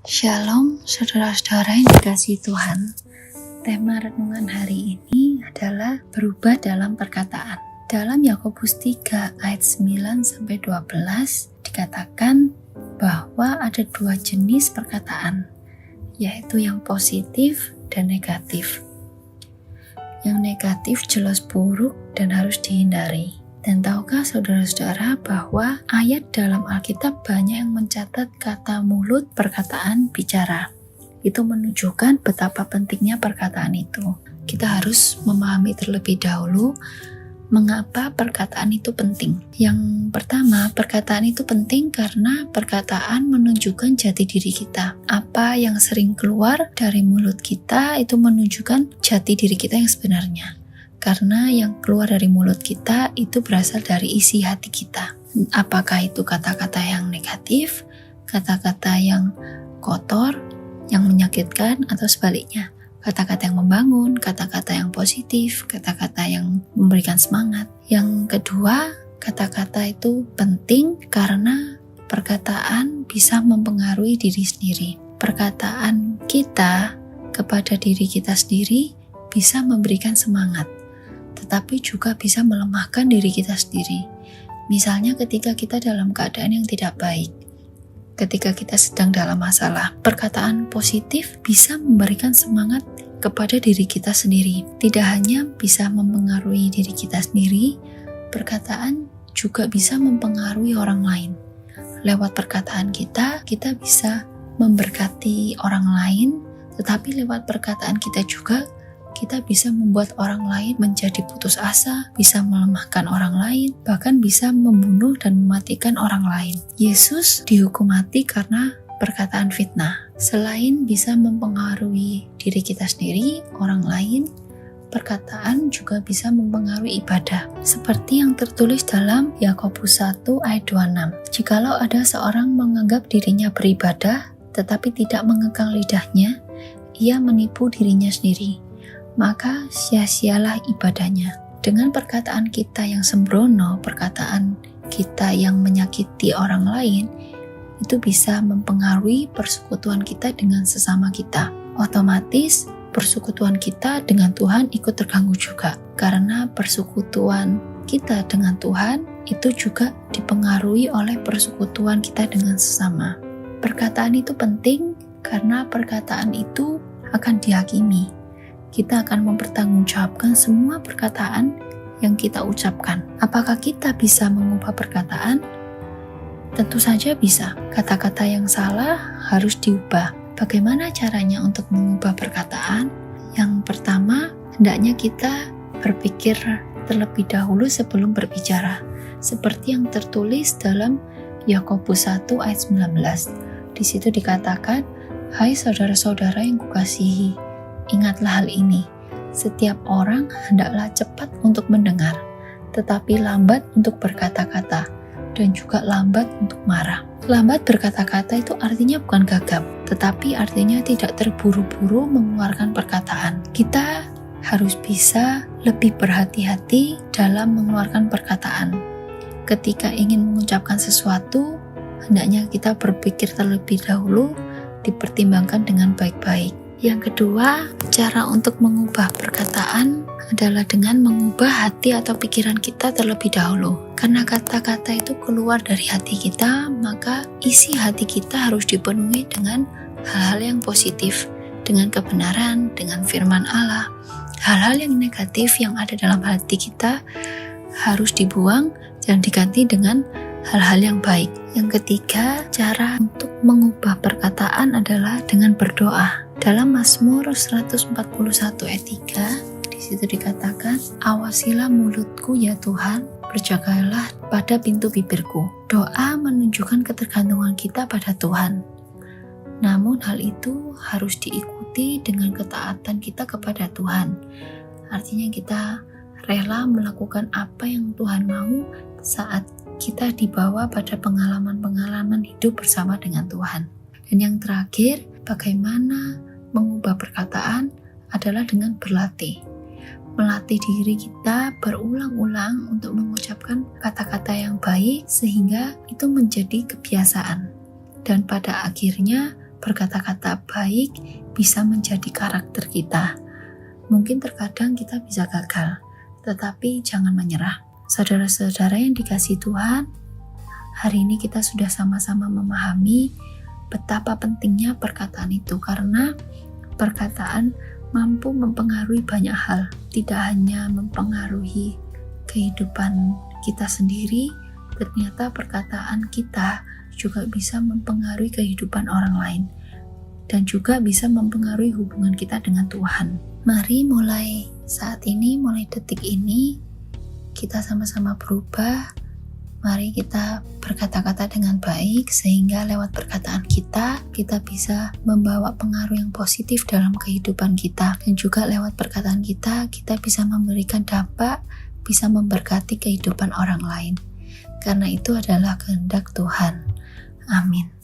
Shalom, saudara-saudara yang dikasihi Tuhan. Tema renungan hari ini adalah berubah dalam perkataan. Dalam Yakobus 3 ayat 9-12 dikatakan bahwa ada dua jenis perkataan, yaitu yang positif dan negatif. Yang negatif jelas buruk dan harus dihindari. Dan tahukah saudara-saudara bahwa ayat dalam Alkitab banyak yang mencatat kata mulut, perkataan, bicara. Itu menunjukkan betapa pentingnya perkataan itu. Kita harus memahami terlebih dahulu mengapa perkataan itu penting. Yang pertama, perkataan itu penting karena perkataan menunjukkan jati diri kita. Apa yang sering keluar dari mulut kita itu menunjukkan jati diri kita yang sebenarnya. Karena yang keluar dari mulut kita itu berasal dari isi hati kita. Apakah itu kata-kata yang negatif, kata-kata yang kotor, yang menyakitkan, atau sebaliknya. Kata-kata yang membangun, kata-kata yang positif, kata-kata yang memberikan semangat. Yang kedua, kata-kata itu penting karena perkataan bisa mempengaruhi diri sendiri. Perkataan kita kepada diri kita sendiri bisa memberikan semangat, tetapi juga bisa melemahkan diri kita sendiri. Misalnya ketika kita dalam keadaan yang tidak baik, ketika kita sedang dalam masalah, perkataan positif bisa memberikan semangat kepada diri kita sendiri. Tidak hanya bisa mempengaruhi diri kita sendiri, perkataan juga bisa mempengaruhi orang lain. Lewat perkataan kita bisa memberkati orang lain, tetapi lewat perkataan kita juga kita bisa membuat orang lain menjadi putus asa, bisa melemahkan orang lain, bahkan bisa membunuh dan mematikan orang lain. Yesus dihukum mati karena perkataan fitnah. Selain bisa mempengaruhi diri kita sendiri, orang lain, perkataan juga bisa mempengaruhi ibadah. Seperti yang tertulis dalam Yakobus 1 ayat 26. Jikalau ada seorang menganggap dirinya beribadah, tetapi tidak mengekang lidahnya, ia menipu dirinya sendiri. Maka sia-sialah ibadahnya. Dengan perkataan kita yang sembrono, perkataan kita yang menyakiti orang lain, itu bisa mempengaruhi persekutuan kita dengan sesama kita. Otomatis persekutuan kita dengan Tuhan ikut terganggu juga. Karena persekutuan kita dengan Tuhan itu juga dipengaruhi oleh persekutuan kita dengan sesama. Perkataan itu penting karena perkataan itu akan dihakimi. Kita akan mempertanggungjawabkan semua perkataan yang kita ucapkan. Apakah kita bisa mengubah perkataan? Tentu saja bisa. Kata-kata yang salah harus diubah. Bagaimana caranya untuk mengubah perkataan? Yang pertama, hendaknya kita berpikir terlebih dahulu sebelum berbicara. Seperti yang tertulis dalam Yakobus 1 ayat 19. Di situ dikatakan, "Hai saudara-saudara yang kukasihi, ingatlah hal ini, setiap orang hendaklah cepat untuk mendengar, tetapi lambat untuk berkata-kata, dan juga lambat untuk marah." Lambat berkata-kata itu artinya bukan gagap, tetapi artinya tidak terburu-buru mengeluarkan perkataan. Kita harus bisa lebih berhati-hati dalam mengeluarkan perkataan. Ketika ingin mengucapkan sesuatu, hendaknya kita berpikir terlebih dahulu, dipertimbangkan dengan baik-baik. Yang kedua, cara untuk mengubah perkataan adalah dengan mengubah hati atau pikiran kita terlebih dahulu. Karena kata-kata itu keluar dari hati kita, maka isi hati kita harus dipenuhi dengan hal-hal yang positif, dengan kebenaran, dengan firman Allah. Hal-hal yang negatif yang ada dalam hati kita harus dibuang dan diganti dengan hal-hal yang baik. Yang ketiga, cara untuk mengubah perkataan adalah dengan berdoa. Dalam Mazmur 141 ayat 3, di situ dikatakan, "Awasilah mulutku ya Tuhan, berjagalah pada pintu bibirku." Doa menunjukkan ketergantungan kita pada Tuhan. Namun hal itu harus diikuti dengan ketaatan kita kepada Tuhan. Artinya kita rela melakukan apa yang Tuhan mau saat kita dibawa pada pengalaman-pengalaman hidup bersama dengan Tuhan. Dan yang terakhir, bagaimana mengubah perkataan adalah dengan berlatih. Melatih diri kita berulang-ulang untuk mengucapkan kata-kata yang baik sehingga itu menjadi kebiasaan. Dan pada akhirnya berkata-kata baik bisa menjadi karakter kita. Mungkin terkadang kita bisa gagal, tetapi jangan menyerah. Saudara-saudara yang dikasihi Tuhan, hari ini kita sudah sama-sama memahami betapa pentingnya perkataan itu, karena perkataan mampu mempengaruhi banyak hal, tidak hanya mempengaruhi kehidupan kita sendiri, ternyata perkataan kita juga bisa mempengaruhi kehidupan orang lain dan juga bisa mempengaruhi hubungan kita dengan Tuhan. Mari mulai saat ini, mulai detik ini, kita sama-sama berubah. Mari kita berkata-kata dengan baik, sehingga lewat perkataan kita bisa membawa pengaruh yang positif dalam kehidupan kita. Dan juga lewat perkataan kita bisa memberikan dampak, bisa memberkati kehidupan orang lain. Karena itu adalah kehendak Tuhan. Amin.